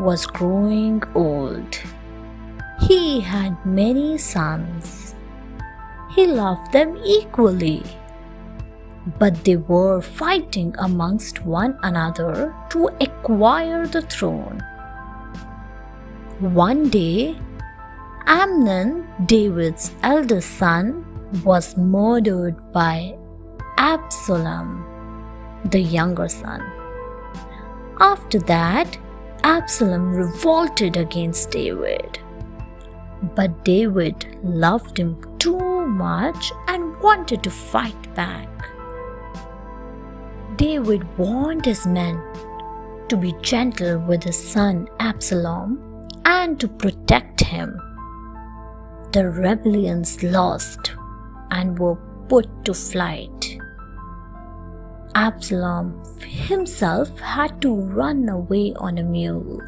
was growing old. He had many sons. He loved them equally, but they were fighting amongst one another to acquire the throne. One day, Amnon, David's eldest son, was murdered by Absalom, the younger son. After that, Absalom revolted against David. But David loved him too much and wanted to fight back. David warned his men to be gentle with his son Absalom and to protect him. The rebellions lost and were put to flight. Absalom himself had to run away on a mule.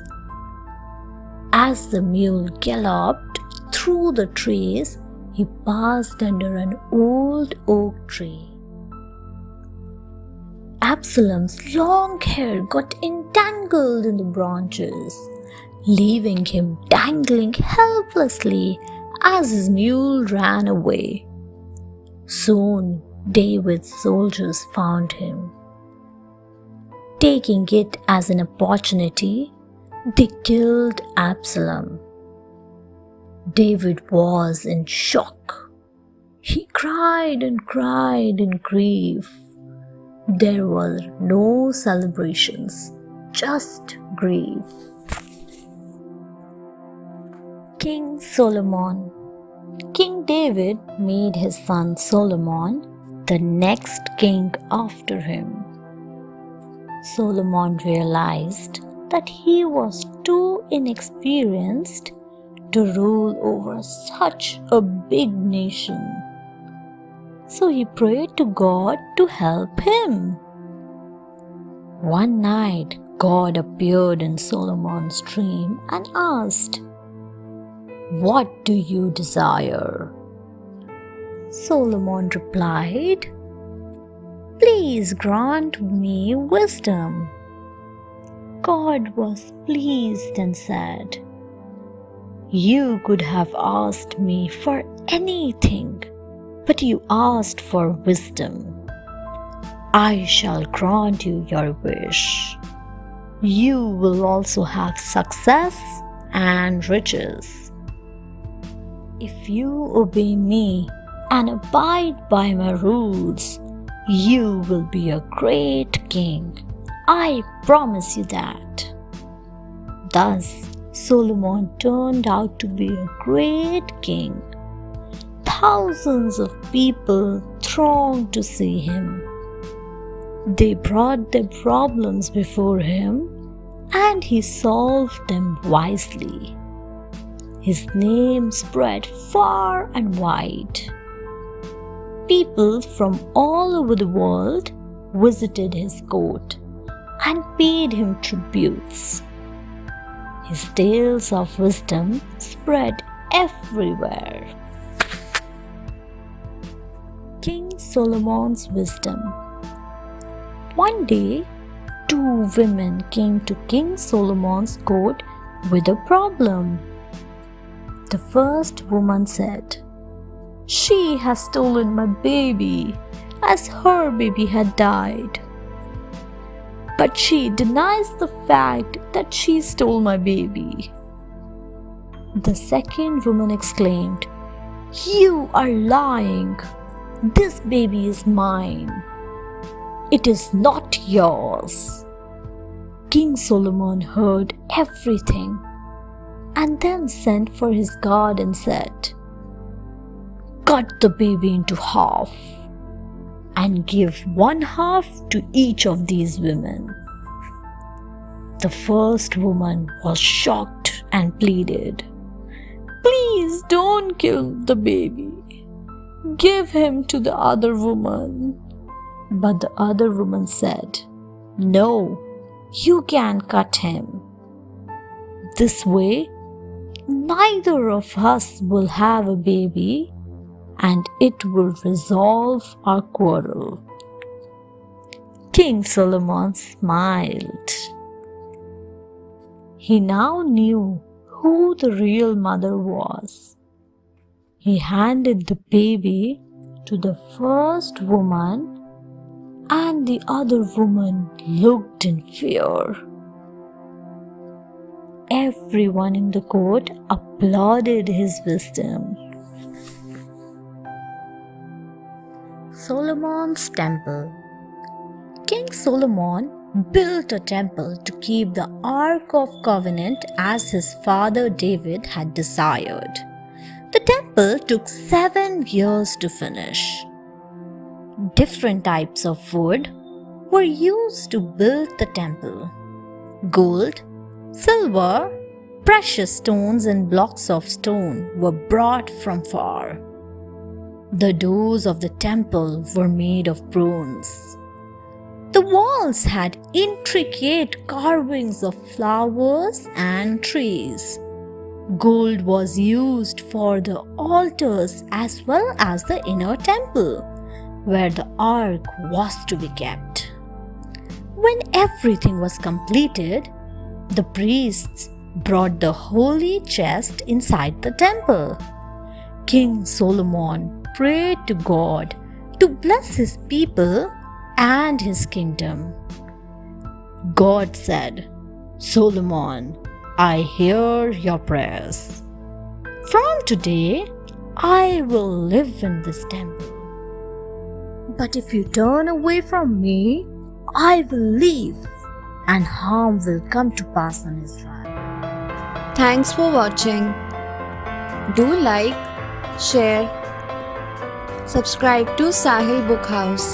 As the mule galloped through the trees, he passed under an old oak tree. Absalom's long hair got entangled in the branches, leaving him dangling helplessly as his mule ran away. Soon, David's soldiers found him. Taking it as an opportunity, they killed Absalom. David was in shock. He cried and cried in grief. There were no celebrations, just grief. King Solomon. King David made his son Solomon the next king after him. Solomon realized that he was too inexperienced to rule over such a big nation. So he prayed to God to help him. One night, God appeared in Solomon's dream and asked, "What do you desire?" Solomon replied, "Please grant me wisdom." God was pleased and said, "You could have asked me for anything, but you asked for wisdom. I shall grant you your wish. You will also have success and riches. If you obey me and abide by my rules, you will be a great king. I promise you that." Thus, Solomon turned out to be a great king. Thousands of people thronged to see him. They brought their problems before him, and he solved them wisely. His name spread far and wide. People from all over the world visited his court and paid him tributes. His tales of wisdom spread everywhere. King Solomon's wisdom. One day, two women came to King Solomon's court with a problem. The first woman said, "She has stolen my baby, as her baby had died. But she denies the fact that she stole my baby." The second woman exclaimed, "You are lying. This baby is mine. It is not yours." King Solomon heard everything and then sent for his guard and said, "Cut the baby into half and give one half to each of these women." The first woman was shocked and pleaded, "Please don't kill the baby. Give him to the other woman." But the other woman said, "No, you can cut him. This way, neither of us will have a baby, and it will resolve our quarrel." King Solomon smiled. He now knew who the real mother was. He handed the baby to the first woman, and the other woman looked in fear. Everyone in the court applauded his wisdom. Solomon's Temple. King Solomon built a temple to keep the Ark of Covenant as his father David had desired. The temple took 7 years to finish. Different types of wood were used to build the temple. Gold, silver, precious stones and blocks of stone were brought from far. The doors of the temple were made of bronze. The walls had intricate carvings of flowers and trees. Gold was used for the altars as well as the inner temple, where the ark was to be kept. When everything was completed, the priests brought the holy chest inside the temple. King Solomon prayed to God to bless his people and his kingdom. God said, "Solomon, I hear your prayers. From today, I will live in this temple. But if you turn away from me, I will leave, and harm will come to pass on Israel." Thanks for watching. Do like, share, subscribe to Sahil Book House.